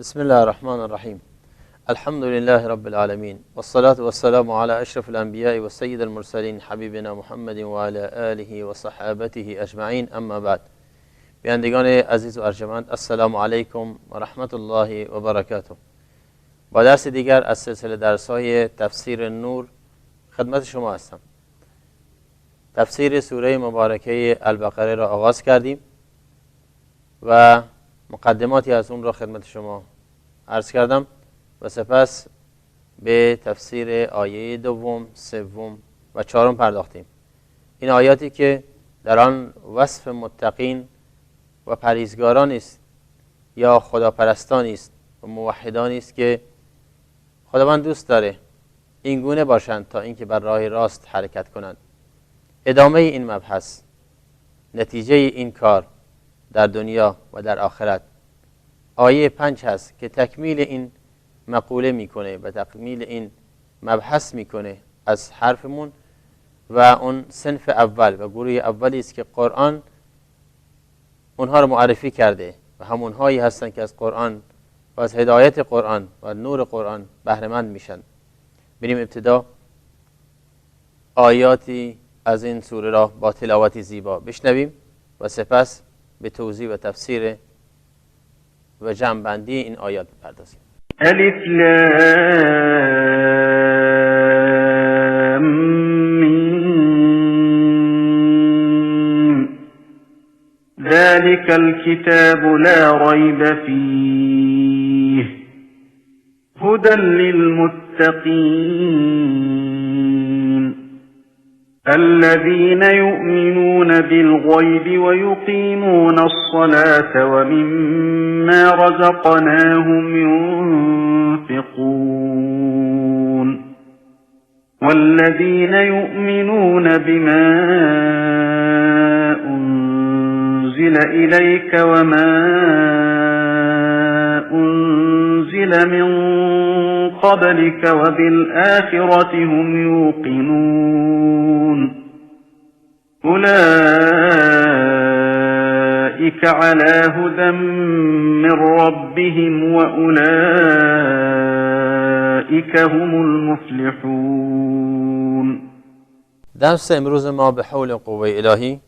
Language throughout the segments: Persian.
بسم الله الرحمن الرحیم. الحمد لله رب العالمین والصلاة والسلام علی اشرف الانبیاء و سید المرسلین حبیبنا محمد و علی آله و صحابته اجمعین. اما بعد، بینندگان عزیز و ارجمند، السلام علیکم و رحمت الله و برکاته. با درس دیگر از سلسله درس‌های تفسیر نور خدمت شما هستم. تفسیر سوره مبارکه البقره را آغاز کردیم و مقدماتی از اون را خدمت شما عرض کردم و سپس به تفسیر آیه دوم، سوم و چهارم پرداختیم. این آیاتی که در آن وصف متقین و پرهیزگاران است یا خداپرستانی است و موحدانی است که خداوند دوست داره این گونه باشند تا اینکه بر راه راست حرکت کنند. ادامه این مبحث، نتیجه این کار در دنیا و در آخرت، آیه 5 هست که تکمیل این مقوله میکنه و تکمیل این مبحث میکنه از حرفمون و اون صنف اول و گروه اولی است که قرآن اونها رو معرفی کرده و همونهایی هستن که از قرآن و از هدایت قرآن و نور قرآن بهره مند میشن. بریم ابتدا آیاتی از این سوره را با تلاوتی زیبا بشنویم و سپس به توضیح و تفسیر و جمع‌بندی این آیات بپردازیم. الف لام میم ذلك الكتاب لا ريب فيه هدى للمتقين الذين يؤمنون بالغيب ويقيمون الصلاة ومما رزقناهم ينفقون والذين يؤمنون بما أنزل إليك وما أنزل من قبلك وبالآخرة هم يوقنون أولئك على هدى من ربهم وأولئك هم المفلحون. درس امروز ما به حول قوه الهی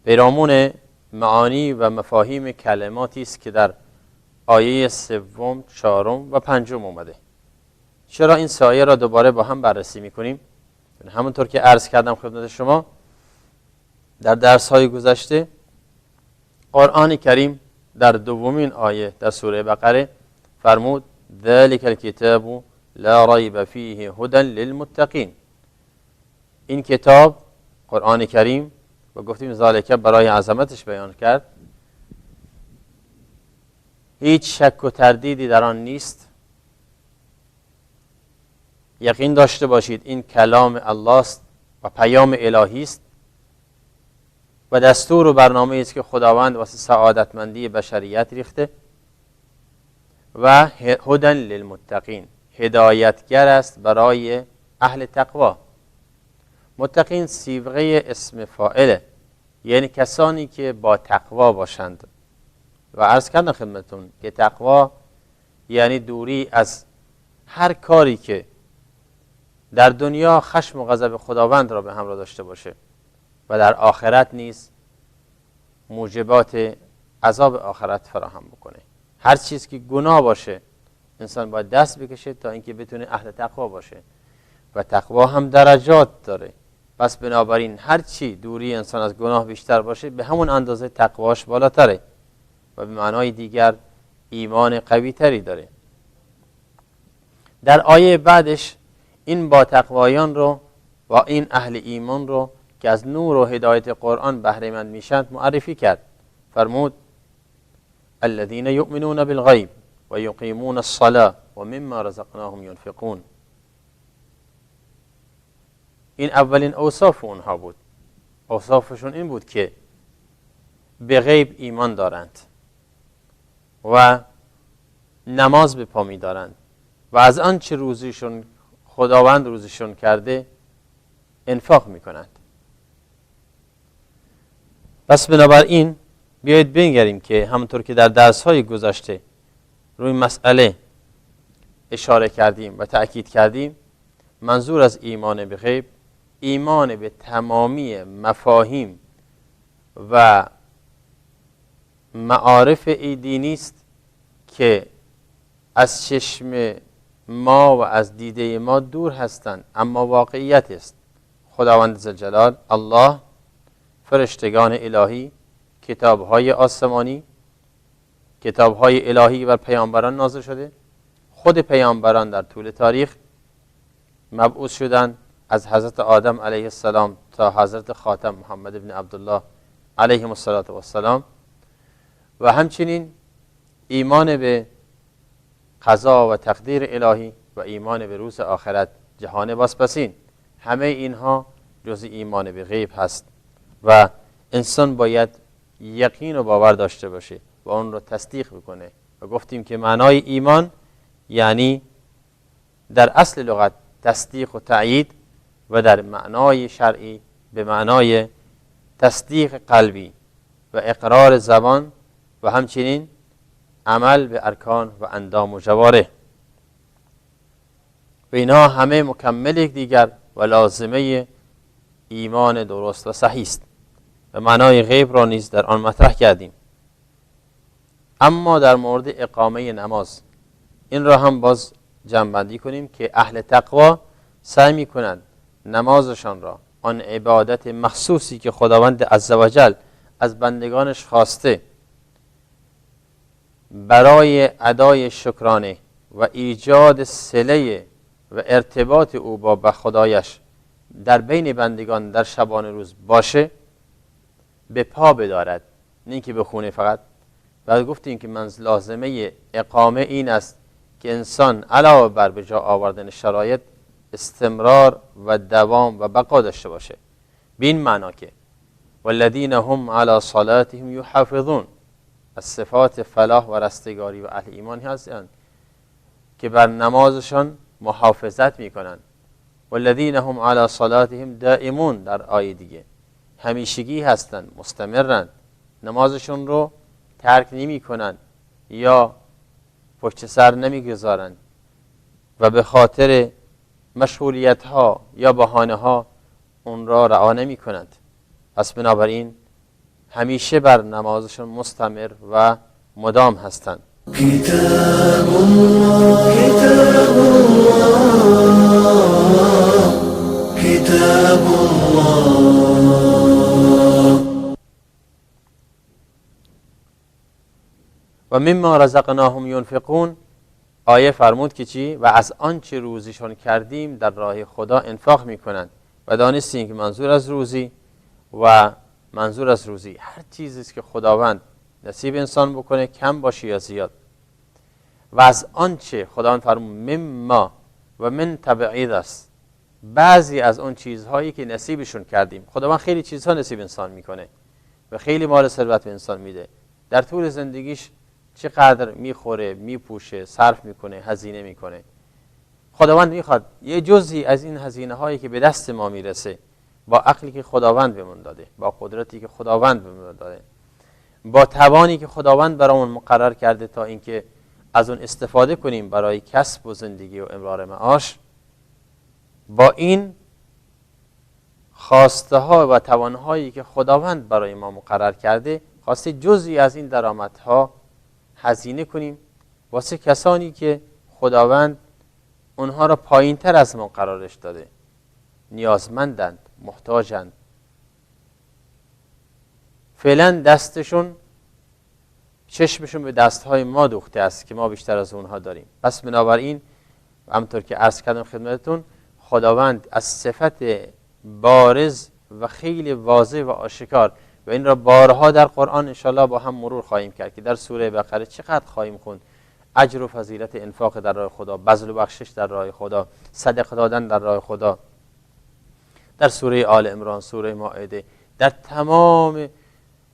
پیرامون معانی و مفاهیم کلماتی است که در آیه سوم، چهارم و پنجم اومده. چرا این سه آیه را دوباره با هم بررسی میکنیم؟ همونطور که عرض کردم خدمت شما در درس‌های گذشته، قرآن کریم در دومین آیه در سوره بقره فرمود ذلك الكتاب لا ریب فیه هدى للمتقین. این کتاب قرآن کریم و گفتیم ذالک برای عظمتش بیان کرد، هیچ شک و تردیدی در آن نیست. یقین داشته باشید این کلام الله است و پیام الهی است و دستور و برنامه است که خداوند واسه سعادتمندی بشریت ریخته و هدی للمتقین، هدایتگر است برای اهل تقوا. متقین صیغه اسم فاعله، یعنی کسانی که با تقوا باشند. و عرض کردم خدمتون که تقوا یعنی دوری از هر کاری که در دنیا خشم و غضب خداوند را به همراه داشته باشه و در آخرت نیز موجبات عذاب آخرت فراهم بکنه. هر چیز که گناه باشه انسان باید دست بکشه تا اینکه بتونه اهل تقوا باشه و تقوا هم درجات داره. پس بنابراین هر چی دوری انسان از گناه بیشتر باشه به همون اندازه تقواش بالاتره و به معنای دیگر ایمان قوی تری داره. در آیه بعدش این با تقوایان رو و این اهل ایمان رو که از نور و هدایت قرآن بهره مند میشند معرفی کرد. فرمود الذين يؤمنون بالغیب و یقیمون الصلاة و مما رزقناهم ينفقون. این اولین اوصاف اونها بود. اوصافشون این بود که به غیب ایمان دارند و نماز به پا می دارند و از آنچه روزیشون خداوند روزیشون کرده انفاق می کنند. پس بنابراین بیایید بنگریم که همونطور که در درس‌های گذشته روی مسئله اشاره کردیم و تأکید کردیم، منظور از ایمان به غیب ایمان به تمامی مفاهیم و معارف دینی است که از چشم ما و از دیده ما دور هستند اما واقعیت است. خداوند ذوالجلال، الله، فرشتگان الهی، کتاب‌های آسمانی، کتاب‌های الهی بر پیامبران نازل شده، خود پیامبران در طول تاریخ مبعوث شدند، از حضرت آدم علیه السلام تا حضرت خاتم محمد ابن عبدالله علیه السلام، و همچنین ایمان به قضا و تقدیر الهی و ایمان به روز آخرت، جهان بازپسین، همه اینها جز ایمان به غیب هست و انسان باید یقین و باور داشته باشه و اون رو تصدیق بکنه. و گفتیم که معنای ایمان یعنی در اصل لغت تصدیق و تأیید و در معنای شرعی به معنای تصدیق قلبی و اقرار زبان و همچنین عمل به ارکان و اندام و جوارح. و اینا همه مکمل یک دیگر و لازمه ایمان درست و صحیح است و معنای غیب را نیز در آن مطرح کردیم. اما در مورد اقامه نماز این را هم باز جمع‌بندی کنیم که اهل تقوا سعی می‌کنند نمازشان را، آن عبادت مخصوصی که خداوند عزوجل از بندگانش خواسته برای ادای شکرانه و ایجاد صله و ارتباط او با خدایش در بین بندگان در شبانه روز باشه، به پا بدارد، نه که بخونه فقط. بعد گفتیم که لازمه اقامه این است که انسان علاوه بر به جا آوردن شرایط استمرار و دوام و بقا داشته باشه. بین معنا که والذین هم علی صلاتهم یحافظون، از صفات فلاح و رستگاری و اهل ایمان هستند که بر نمازشان محافظت میکنند. والذین هم علی صلاتهم دائمون، در آیه دیگه همیشگی هستند، مستمرند، نمازشون رو ترک نمی کنند یا پشت سر نمیگذارند و به خاطر مشغولیت ها یا بهانه ها اون را رعا نمی کنند. پس بنابراین همیشه بر نمازشون مستمر و مدام هستند. کتاب الله کتاب الله کتاب الله. و مما رزقناهم ينفقون، آیه فرمود که چی؟ و از آنچه روزیشان کردیم در راه خدا انفاق میکنند. و دانستیم که منظور از روزی هر چیزی است که خداوند نصیب انسان بکنه، کم باشه یا زیاد. و از آنچه خداوند فرمود مما و من تبعید است، بعضی از اون چیزهایی که نصیبشون کردیم. خداوند خیلی چیزها نصیب انسان میکنه و خیلی مال ثروت به انسان میده، در طول زندگیش چقدر میخوره، میپوشه، صرف میکنه، هزینه میکنه. خداوند میخواد یه جزئی از این هزینه هایی که به دست ما میرسه، با عقلی که خداوند بهمون داده، با قدرتی که خداوند بهمون داده، با توانی که خداوند برامون مقرر کرده تا اینکه از اون استفاده کنیم برای کسب و زندگی و امرار معاش، با این خواسته ها و توانهایی که خداوند برای ما مقرر کرده، خواسته جزئی از این درآمدها هزینه کنیم واسه کسانی که خداوند اونها را پایین تر از ما قرارش داده، نیازمندند، محتاجند. فعلا دستشون، چشمشون به دستهای ما دوخته است که ما بیشتر از اونها داریم. پس بنابراین همونطور که عرض کردم خدمتتون، خداوند از صفت بارز و خیلی واضح و آشکار، و این را بارها در قرآن انشاءالله با هم مرور خواهیم کرد که در سوره بقره چقدر خواهیم خوند اجر و فضیلت انفاق در راه خدا، بذل و بخشش در راه خدا، صدقه دادن در راه خدا. در سوره آل عمران، سوره مائده، در تمام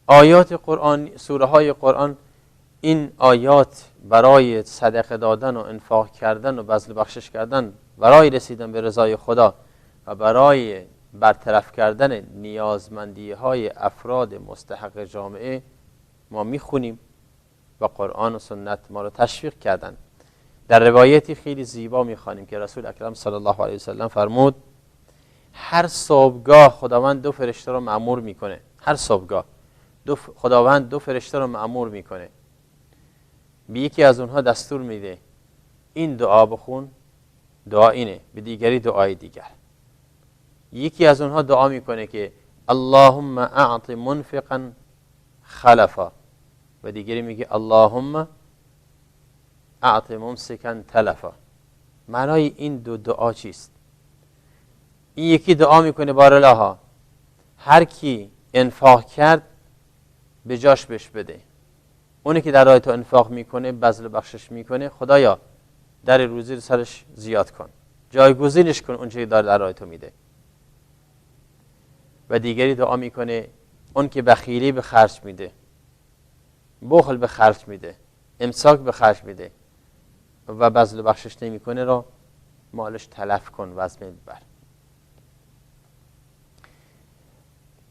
آیات قرآن، سوره های قرآن، این آیات برای صدقه دادن و انفاق کردن و بذل و بخشش کردن، برای رسیدن به رضای خدا و برای برطرف کردن نیازمندی های افراد مستحق جامعه ما میخونیم و قرآن و سنت ما رو تشویق کردن. در روایتی خیلی زیبا میخوانیم که رسول اکرم صلی الله علیه وسلم فرمود هر صبحگاه خداوند 2 فرشته رو مأمور میکنه. هر صبحگاه خداوند 2 فرشته رو مأمور میکنه، به یکی از اونها دستور میده این دعا بخون، دعا اینه، به دیگری دعای دیگر. یکی از اونها دعا میکنه که اللهم اعط منفقا خلفا و دیگری میگه اللهم اعط ممسکا تلفا. معنای این دعا چیست؟ این یکی دعا میکنه بارالها هر کی انفاق کرد به جاش بهش بده. اونی که در راه تو انفاق میکنه، بذل و بخشش میکنه، خدایا در روزی رو سرش زیاد کن، جایگزینش کن اونچه که در راه تو میده. و دیگری دعا میکنه اون که بخیلی به خرج میده، بخل به خرج میده، امساک به خرج میده و بذل و بخشش نمیکنه را مالش تلف کن و از بین ببر.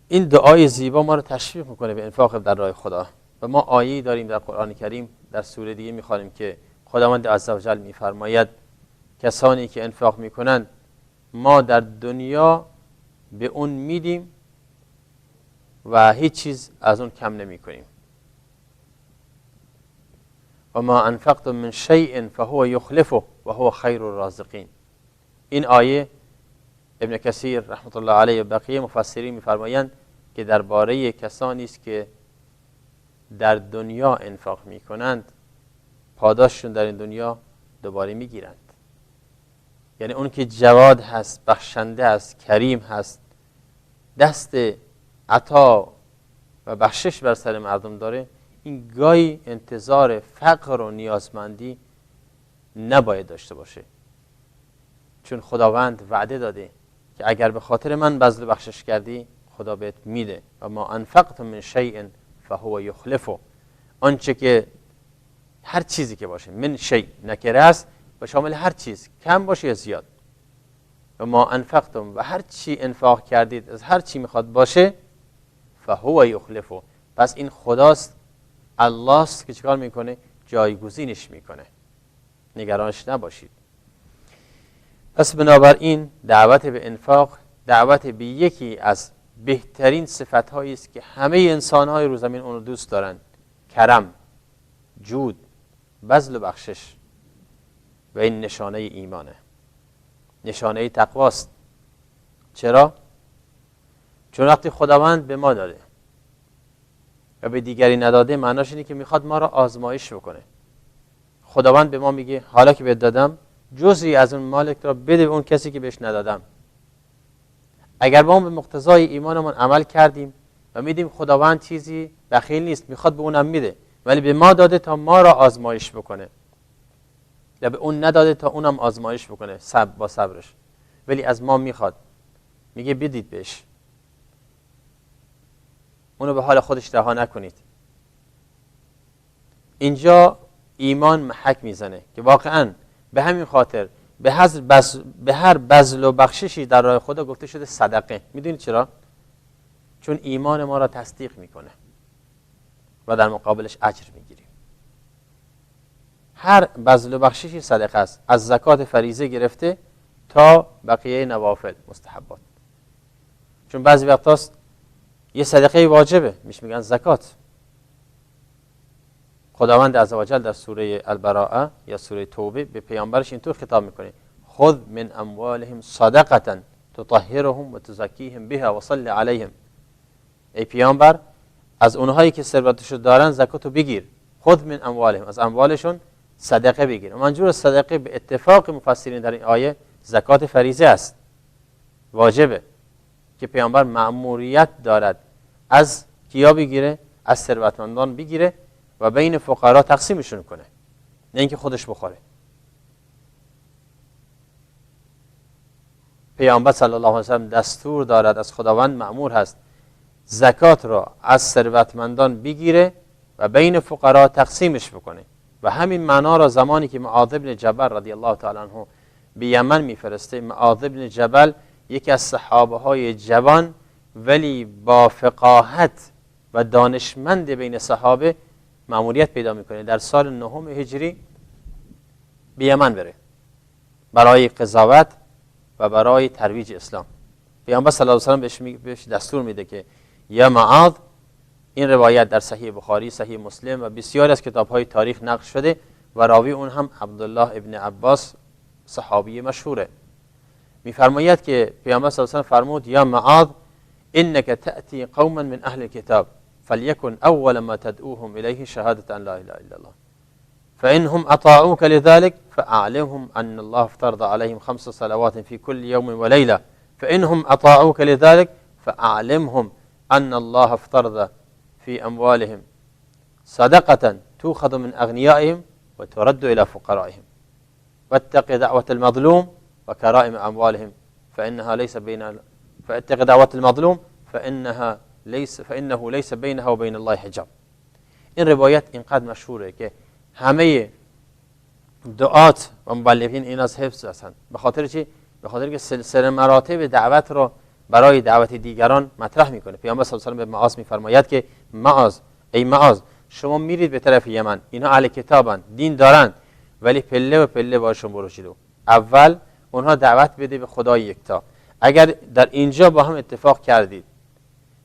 این دعای زیبا ما رو تشویق میکنه به انفاق در راه خدا. و ما آیه‌ای داریم در قرآن کریم در سوره دیگه میخوانیم که خداوند عزوجل میفرماید کسانی که انفاق میکنند ما در دنیا به اون میدیم و هیچ چیز از اون کم نمی کنیم. و ما انفقتم من شیء فهو یخلفه و هو خیر الرازقین. این آیه ابن کثیر رحمت الله علیه و بقیه مفسرین میفرمایند که درباره کسانی است که در دنیا انفاق میکنند پاداششون در این دنیا دوباره میگیرند. یعنی اون که جواد هست، بخشنده است، کریم هست، دست عطا و بخشش بر سر مردم داره، این گاهی انتظار فقر و نیازمندی نباید داشته باشه، چون خداوند وعده داده که اگر به خاطر من بذل بخشش کردی خدا بهت میده. و ما انفقتم من شیء فهو یخلفه. آنچه که هر چیزی که باشه، من شیء نکره است و شامل هر چیز، کم باشه یا زیاد. و ما انفقتم و هر چی انفاق کردید از هر چی میخواد باشه فهو یخلفه. پس این خداست، الله است که چیکار میکنه؟ جایگزینش میکنه. نگرانش نباشید. پس بنابراین دعوت به انفاق دعوت به یکی از بهترین صفت‌هایی است که همه انسان‌های رو زمین اون رو دوست دارن: کرم، جود، بذل و بخشش. و این نشانه ایمانه، نشانه تقواست. چرا؟ چون وقتی خداوند به ما داده و به دیگری نداده، معناش اینه که میخواد ما را آزمایش بکنه. خداوند به ما میگه حالا که بهت دادم جزئی از اون مالک را بده به اون کسی که بهش ندادم. اگر ما به مقتضای ایمانمون عمل کردیم و میدیم خداوند چیزی بخیل نیست، میخواد به اونم میده، ولی به ما داده تا ما را آزمایش بکنه، یا به اون نداده تا اونم آزمایش بکنه با صبرش، ولی از ما میخواد، میگه بدید بهش، اونو به حال خودش رها نکنید. اینجا ایمان محک میزنه که واقعا به همین خاطر به هر بذل و بخششی در راه خدا گفته شده صدقه. میدونید چرا؟ چون ایمان ما را تصدیق میکنه و در مقابلش اجر میگیریم. هر بذل و بخششی صدقه است، از زکات فریضه گرفته تا بقیه نوافل مستحبات. چون بعضی وقتاست یه صدقه واجبه میشه میگن زکات. خداوند عزوجل در سوره البراءه یا سوره توبه به پیامبرش اینطور خطاب میکنه: خذ من اموالهم صدقه تطهرهم و تزکیهم بها و صل علیهم. ای پیامبر از اونهایی که ثروتشو دارن زکاتو بگیر. خذ من اموالهم، از اموالشون صدقه بگیر. منظور صدقه به اتفاق مفسرین در این آیه زکات فریضه است، واجبه که پیامبر مأموریت دارد از کیا بگیره؟ از ثروتمندان بگیره و بین فقرا تقسیمشون کنه، نه اینکه خودش بخوره. پیامبر صلی الله علیه و سلم دستور دارد، از خداوند مأمور هست زکات را از ثروتمندان بگیره و بین فقرا تقسیمش بکنه. و همین معنا را زمانی که معاذ بن جبل رضی الله تعالی عنه به یمن میفرسته، معاذ بن جبل یکی از صحابه های جوان ولی با فقاهت و دانشمند بین صحابه، مأموریت پیدا میکنه در سال 9 هجری به یمن بره برای قضاوت و برای ترویج اسلام. پیامبر صلی الله علیه و سلم بهش دستور میده که یا معاذ، این روایت در صحیح بخاری، صحیح مسلم و بسیاری از کتاب‌های تاریخ نقل شده و راوی اون هم عبدالله ابن عباس صحابی مشهوره. میفرماید که پیامبر صلی الله علیه و سلم فرمود یا معاذ انك تأتي قوما من اهل الكتاب فليكن اول ما تدعوهم اليه شهاده ان لا اله الا الله فانهم اطاعوك لذلك فاعلمهم ان الله افترض عليهم 5 صلوات في كل يوم وليله فانهم اطاعوك لذلك فاعلمهم ان الله افترض في اموالهم صدقه تؤخذ من اغنيائهم وترد الى فقرائهم واتق دعوه المظلوم وكرائم اموالهم فانها ليس بين فاتق دعوة المظلوم فإنه ليس بينها وبين الله حجاب. این روایت اینقدر مشهوره که همه دعات و مبلغین این از حفظ هستند. به خاطر چی؟ به خاطر که سلسله مراتب دعوت رو برای دعوت دیگران مطرح میکنه. پیامبر صلی الله علیه و آله به معاذ میفرماید که ای معاذ، شما میرید به طرف یمن، اینها اهل کتابن، دین دارن، ولی پله و پله باشون برو جلو. اول اونها دعوت بده به خدای یکتا. اگر در اینجا با هم اتفاق کردید،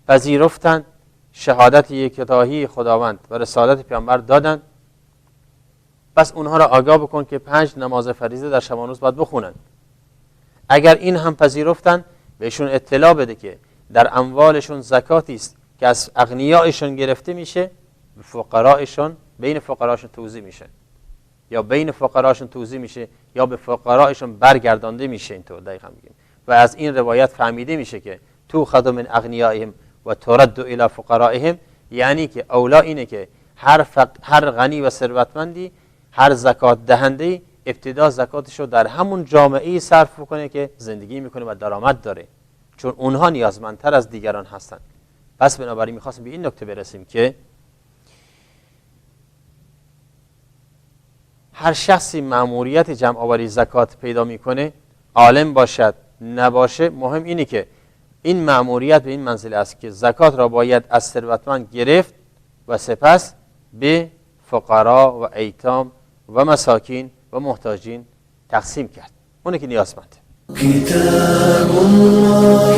پذیرفتن شهادت یکتایی خداوند و رسالت پیامبر دادن، پس اونها را آگاه بکن که 5 نماز فریضه در شب و روز باید بخونن. اگر این هم پذیرفتن، بهشون اطلاع بده که در اموالشون زکاتی است که از اغنیایشون گرفته میشه، به فقرایشون، بین فقرایشون توزیع میشه، یا بین فقرایشون توزیع میشه یا به فقرایشون برگردانده میشه. اینطور دقیقاً میگیم. و از این روایت فهمیده میشه که تو خذ من اغنیائهم و ترد الی فقرائهم، یعنی که اولا اینه که هر غنی و ثروتمندی، هر زکات دهنده ابتدا زکاتش رو در همون جامعه‌ای صرف کنه که زندگی میکنه و درآمد داره، چون اونها نیازمندتر از دیگران هستن. پس بنابراین میخواستم به این نکته برسیم که هر شخصی مأموریت جمع آوری زکات پیدا میکنه، عالم باشد نباشه، مهم اینه که این مأموریت به این منزله است که زکات را باید از ثروتمند گرفت و سپس به فقرا و ایتام و مساکین و محتاجین تقسیم کرد، اونه که نیازمنده. كتاب الله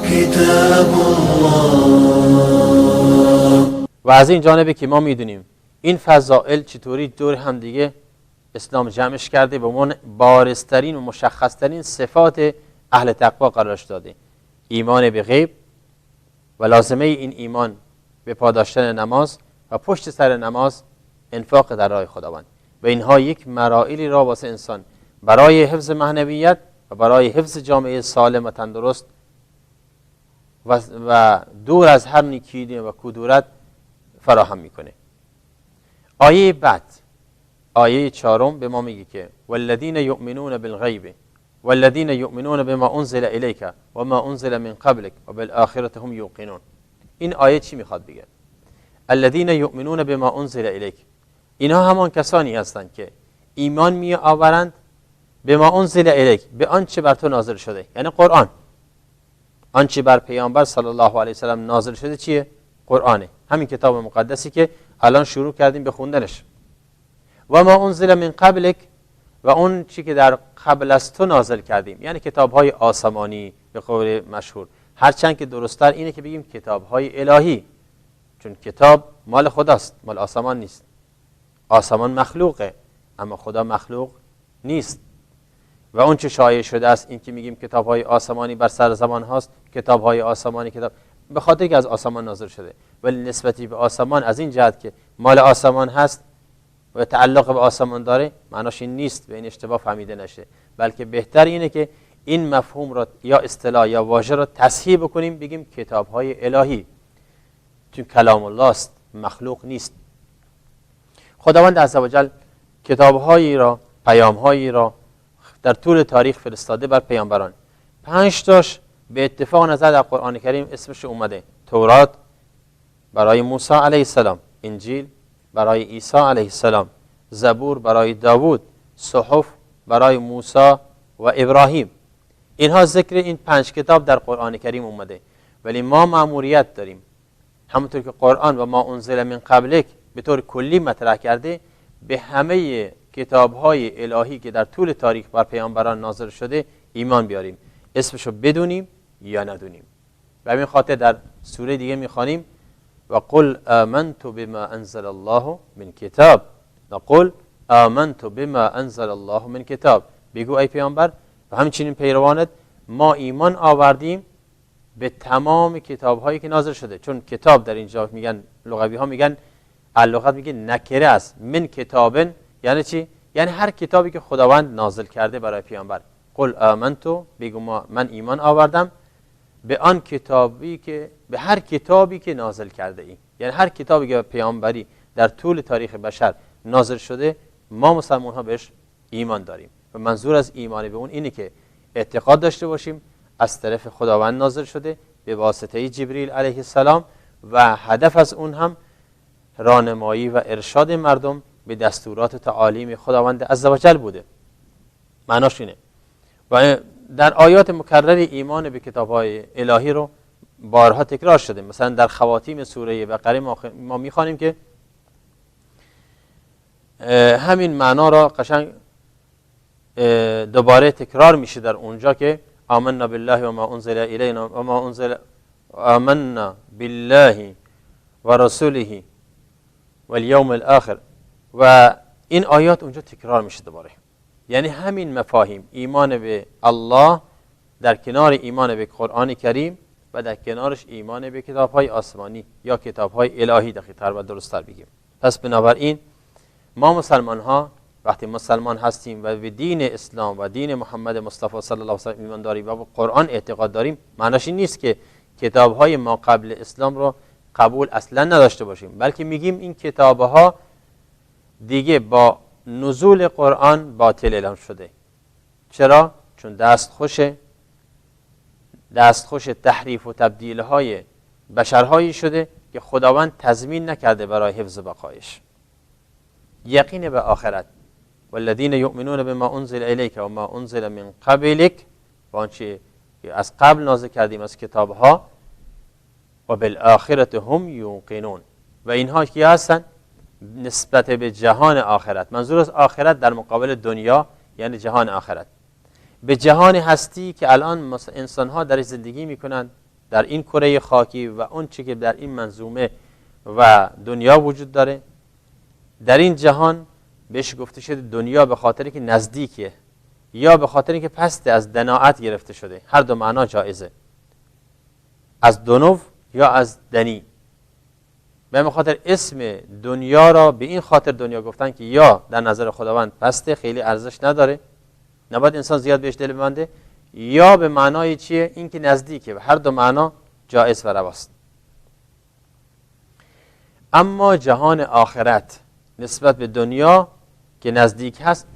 كتاب الله. و از این جانبه که ما میدونیم این فضائل چطوری دور هم دیگه اسلام جمعش کرده، به عنوان بارزترین و مشخصترین صفات اهل تقوا قرارش داده. ایمان به غیب و لازمه این ایمان به پاداشتن نماز و پشت سر نماز انفاق در راه خداوند. و اینها یک مراحلی را واسه انسان برای حفظ معنویت و برای حفظ جامعه سالم و تندرست و دور از هر نیکی و کدورت فراهم میکنه. آیه بعد، آیه 4 به ما میگه که والذین یؤمنون بالغیب والذین یؤمنون بما انزل الیک و ما انزل من قبلک و بالآخرة هم یوقنون. این آیه چی میخواد بگه؟ الذین یؤمنون بما انزل الیک، اینها همان کسانی هستند که ایمان می آورند به ما انزل الیک، به آنچه بر تو نازل شده، یعنی قرآن. آنچه بر پیامبر صلی الله علیه و سلم نازل شده چیه؟ قرآنه، همین کتاب مقدسی که الان شروع کردیم به خوندنش. و ما انزل من قبلک، و اون چی که در قبل از تو نازل کردیم، یعنی کتاب‌های آسمانی به قول مشهور. هرچند که درست‌تر اینه که بگیم کتاب‌های الهی، چون کتاب مال خداست، مال آسمان نیست. آسمان مخلوقه اما خدا مخلوق نیست. و اون چه شایع شده است این که میگیم کتاب‌های آسمانی بر سر زمان هاست، کتاب‌های آسمانی کتاب به خاطر که از آسمان نازل شده، ولی نسبتی به آسمان از این جهت که مال آسمان هست و تعلق به آسمان داره، معناش این نیست به این اشتباه فهمیده نشه، بلکه بهتر اینه که این مفهوم را یا اصطلاح یا واژه را تصحیح بکنیم، بگیم کتاب‌های الهی، چون کلام الله است، مخلوق نیست. خداوند عزوجل کتاب‌هایی را، پیام‌هایی را در طول تاریخ فرستاده بر پیامبران. 5 تاش به اتفاق نظر در قرآن کریم اسمش اومده: تورات برای موسی علیه السلام، انجیل برای عیسی علیه السلام، زبور برای داوود، صحف برای موسی و ابراهیم. اینها ذکر این 5 کتاب در قرآن کریم اومده ولی ما مأموریت داریم همونطور که قرآن و ما انزل من قبلک به طور کلی مطرح کرده به همه کتاب‌های الهی که در طول تاریخ بر پیامبران نازل شده ایمان بیاریم، اسمشو بدونیم یا ندونیم. به همین خاطر در سوره دیگه میخوانیم و قل آمنت بما انزل الله من کتاب، و قل آمنت بما انزل الله من کتاب، بگو ای پیامبر و همچنین پیروانت ما ایمان آوردیم به تمام کتاب‌هایی که نازل شده. چون کتاب در اینجا میگن لغوی‌ها میگن اللغت میگه نکره است، من کتابن یعنی چی؟ یعنی هر کتابی که خداوند نازل کرده برای پیامبر. قل آمنتو، بگو من ایمان آوردم به آن کتابی که به هر کتابی که نازل کرده ای، یعنی هر کتابی که پیامبری در طول تاریخ بشر نازل شده ما مسلمان ها بهش ایمان داریم. و منظور از ایمان به اون اینه که اعتقاد داشته باشیم از طرف خداوند نازل شده به واسطه جبریل علیه السلام و هدف از اون هم راهنمایی و ارشاد مردم به دستورات و تعالیم خداوند عزوجل بوده. معناش اینه. و در آیات مکرر ایمان به کتاب‌های الهی رو بارها تکرار شده. مثلا در خواتیم سوره بقره ما می‌خوانیم که همین معنا را قشنگ دوباره تکرار میشه در اونجا که آمنا بالله و ما انزل الینا و ما انزل آمنا بالله و رسوله و الیوم الاخر، و این آیات اونجا تکرار میشه دوباره. یعنی همین مفاهیم ایمان به الله در کنار ایمان به قرآن کریم و در کنارش ایمان به کتاب‌های آسمانی یا کتاب‌های الهی دقیق‌تر و درست‌تر بگیم. پس بنابراین ما مسلمان ها وقتی مسلمان هستیم و به دین اسلام و دین محمد مصطفی صلی الله علیه و سلم ایمان داریم و به قرآن اعتقاد داریم، معناش این نیست که کتاب‌های ما قبل اسلام رو قبول اصلا نداشته باشیم، بلکه میگیم این کتاب‌ها دیگه با نزول قرآن باطل اعلام شده. چرا؟ چون دستخوش تحریف و تبدیل‌های بشرهایی شده که خداوند تضمین نکرده برای حفظ بقایش. یقین به آخرت والذین یؤمنون بما انزل الیک و ما انزل من قبلک، و آنچه از قبل نازل کردیم از کتاب‌ها، و بالآخرة هم یوقنون، و اینها کی هستن؟ نسبت به جهان آخرت. منظور از آخرت در مقابل دنیا یعنی جهان آخرت، به جهان هستی که الان انسان‌ها در زندگی میکنند در این کره خاکی و اون چی که در این منظومه و دنیا وجود داره. در این جهان بهش گفته شده دنیا به خاطری که نزدیکه یا به خاطری که پست از دناعت گرفته شده. هر دو معنا جایزه، از دنو یا از دنی. به خاطر اسم دنیا را به این خاطر دنیا گفتن که یا در نظر خداوند پسته، خیلی ارزش نداره، نباید انسان زیاد بهش دل ببنده، یا به معنای چیه؟ این که نزدیکه. و هر دو معنا جایز و رواست. اما جهان آخرت نسبت به دنیا که نزدیک هست،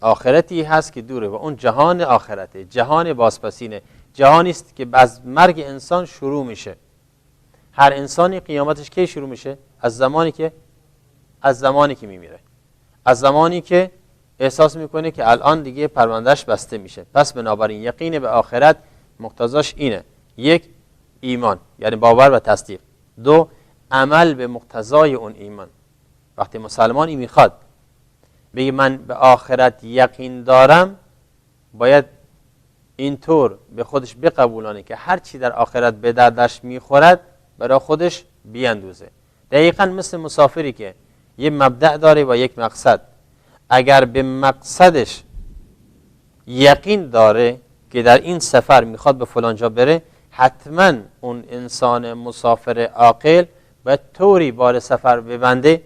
آخرتی هست که دوره، و اون جهان آخرته، جهان بازپسینه، جهانی است که از مرگ انسان شروع میشه. هر انسانی قیامتش کی شروع میشه؟ از زمانی که میمیره، از زمانی که احساس میکنه که الان دیگه پروندهش بسته میشه. پس بنابراین یقین به آخرت مقتضاش اینه: یک، ایمان یعنی باور و تصدیق. دو، عمل به مقتضای اون ایمان. وقتی مسلمانی میخواد بگه من به آخرت یقین دارم، باید اینطور به خودش بقبولانه که هر چی در آخرت به دردش میخورد برای خودش بیاندوزه. دقیقاً مثل مسافری که یه مبدأ داره و یک مقصد. اگر به مقصدش یقین داره که در این سفر میخواد به فلان جا بره، حتما اون انسان مسافر عاقل باید طوری بار سفر ببنده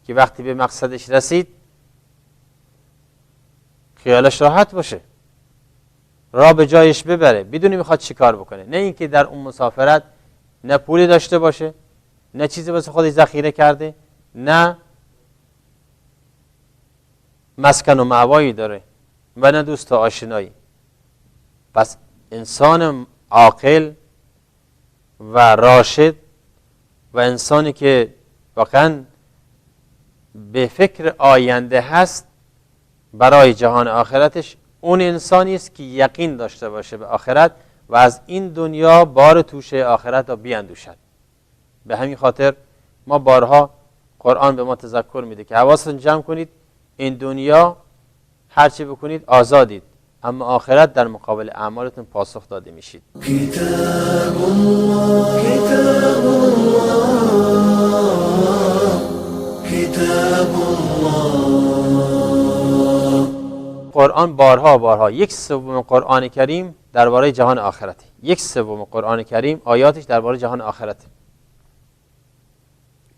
که وقتی به مقصدش رسید خیالش راحت باشه، راه به جایش ببره، بدونی میخواد چی کار بکنه. نه اینکه در اون مسافرت نه پولی داشته باشه، نه چیزی واسه خودش ذخیره کرده، نه مسکن و مأوایی داره و نه دوست و آشنایی. پس انسان عاقل و راشد و انسانی که واقعا به فکر آینده هست برای جهان آخرتش، اون انسانی است که یقین داشته باشه به آخرت و از این دنیا بار توشه آخرت را بیندوشد. به همین خاطر ما بارها قرآن به ما تذکر میده که حواستون جمع کنید، این دنیا هرچی بکنید آزادید، اما آخرت در مقابل اعمالتون پاسخ داده میشید. كتاب الله كتاب الله كتاب الله. قرآن بارها 1/3 قرآن کریم درباره جهان آخرته. 1/3 قرآن کریم آیاتش درباره جهان آخرته.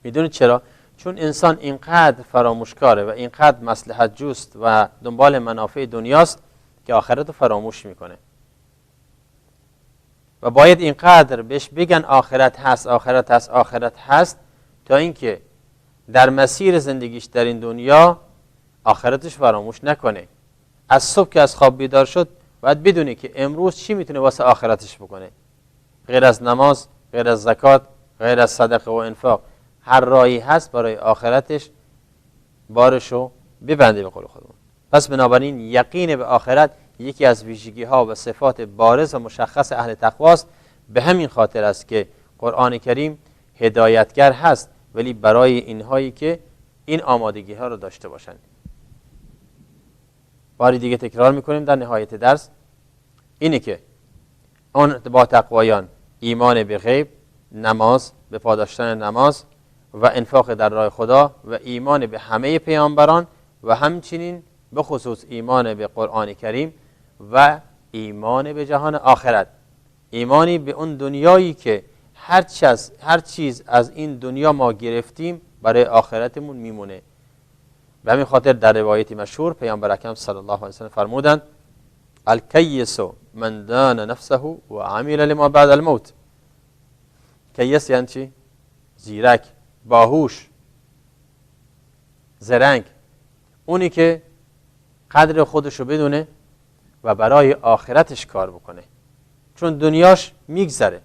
میدونید چرا؟ چون انسان اینقدر فراموشکاره و اینقدر مصلحت جوست و دنبال منافع دنیاست که آخرت رو فراموش میکنه و باید اینقدر بهش بگن آخرت هست آخرت هست آخرت هست تا اینکه در مسیر زندگیش در این دنیا آخرتش فراموش نکنه. از صبح که از خواب بیدار شد باید بدونه که امروز چی میتونه واسه آخرتش بکنه، غیر از نماز، غیر از زکات، غیر از صدقه و انفاق، هر راهی هست برای آخرتش بارشو ببنده به قول خودمون. پس بنابراین یقین به آخرت یکی از ویژگی ها و صفات بارز و مشخص اهل تقواست. به همین خاطر است که قرآن کریم هدایتگر هست، ولی برای اینهایی که این آمادگی ها رو داشته باشند. باری دیگه تکرار میکنیم در نهایت درس، اینه که اون با تقوایان ایمان به غیب، نماز، به پاداشتن نماز و انفاق در راه خدا و ایمان به همه پیامبران و همچنین به خصوص ایمان به قرآن کریم و ایمان به جهان آخرت، ایمانی به اون دنیایی که هر چیز از این دنیا ما گرفتیم برای آخرتمون میمونه. به همین خاطر در روایتی مشهور پیامبر اکرم صلی الله علیه و سلم فرمودند الکیس من دان نفسه و عمل لما بعد الموت. کیس یعنی چی؟ زیرک، باهوش، زرنگ، اونی که قدر خودشو بدونه و برای آخرتش کار بکنه، چون دنیاش میگذره.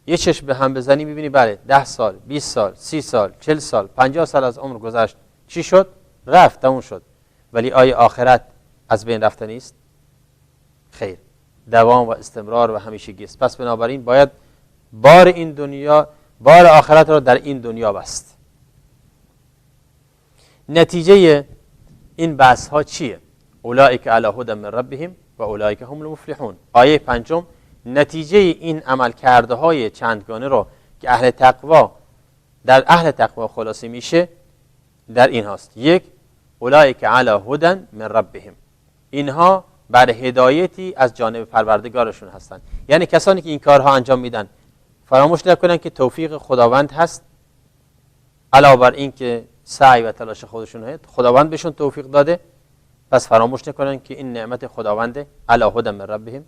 یه چشم به هم بزنی میبینی بله 10 سال 20 سال 30 سال 40 سال 50 سال از عمر گذشت، چی شد؟ رفت، تموم شد. ولی آیا آخرت از بین رفته نیست؟ خیر، دوام و استمرار و همیشگی است. پس بنابراین باید بار این دنیا، بار آخرت رو در این دنیا بست. نتیجه این بحث ها چیه؟ اولئک علی هدی من ربهم و اولئک هم المفلحون. آیه 5 نتیجه این عمل کرده های چندگانه رو که اهل تقوا در اهل تقوا خلاصه میشه در این هاست. 1 اولئک علی هدی من ربهم، اینها بر هدایتی از جانب پروردگارشون هستند. یعنی کسانی که این کارها انجام میدن فراموش نکنن که توفیق خداوند هست، علاوه بر این که سعی و تلاش خودشون هست خداوند بهشون توفیق داده، پس فراموش نکنن که این نعمت خداونده، علی هدی من ربهم،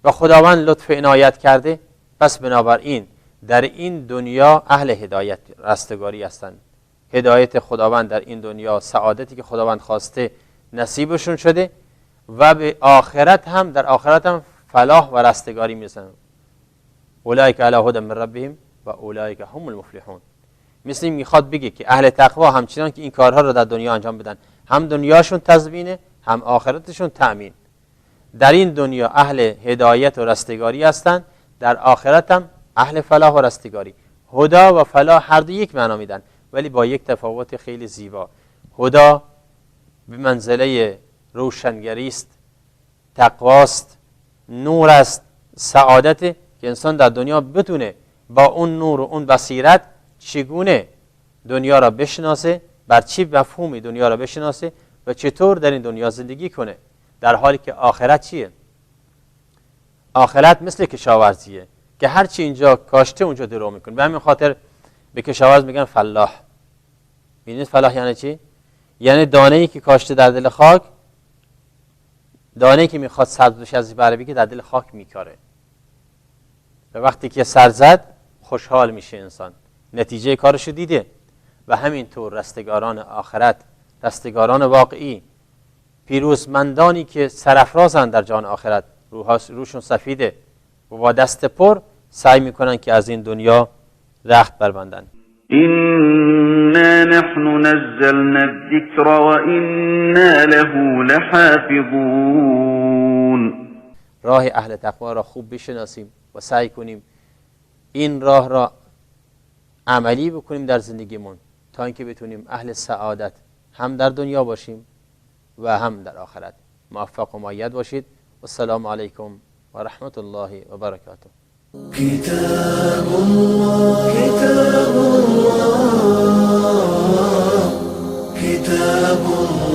و خداوند لطف عنایت کرده. پس بنابراین در این دنیا اهل هدایت رستگاری هستند. هدایت خداوند در این دنیا، سعادتی که خداوند خواسته نصیبشون شده و به آخرت هم در آخرت هم فلاح و رستگاری میرسن. اولئک علی هدی من ربهم و اولئک هم المفلحون. مثل میخواد بگه که اهل تقوا همچنان که این کارها رو در دنیا انجام بدن، هم دنیاشون تضمینه هم آخرتشون تأمین. در این دنیا اهل هدایت و رستگاری هستند، در آخرت هم اهل فلاح و رستگاری. هدا و فلاح هر دو یک معنا میدن، ولی با یک تفاوت خیلی زیبا. هدا به منزله روشنگری است، تقواست، نور است، سعادت که انسان در دنیا بتونه با اون نور و اون بصیرت چگونه دنیا را بشناسه، بر چی مفهومی دنیا را بشناسه و چطور در این دنیا زندگی کنه. در حالی که آخرت چیه؟ آخرت مثل کشاورزیه که هرچی اینجا کاشته اونجا درو میکنه. به همین خاطر به کشاورز میگن فلاح. ببینید فلاح یعنی چی؟ یعنی دانه‌ای که کاشته در دل خاک، دانه‌ای که میخواد سبز بشه از بره بگه در دل خاک میکاره و وقتی که سر زد خوشحال میشه انسان، نتیجه کارشو دیده. و همینطور رستگاران آخرت، رستگاران واقعی، پیروزمندانی که سرافرازن در جهان آخرت، روشون سفیده و با دست پر سعی میکنن که از این دنیا رخت بربندن. إنا نحن نزلنا الذكر وإنا له لحافظون. راه اهل تقوا را خوب بشناسیم و سعی کنیم این راه را عملی بکنیم در زندگیمون تا اینکه بتونیم اهل سعادت هم در دنیا باشیم و هم در آخرت. موفق و مؤید باشید. والسلام علیکم و رحمت الله و برکاته. كتاب الله كتاب الله كتاب الله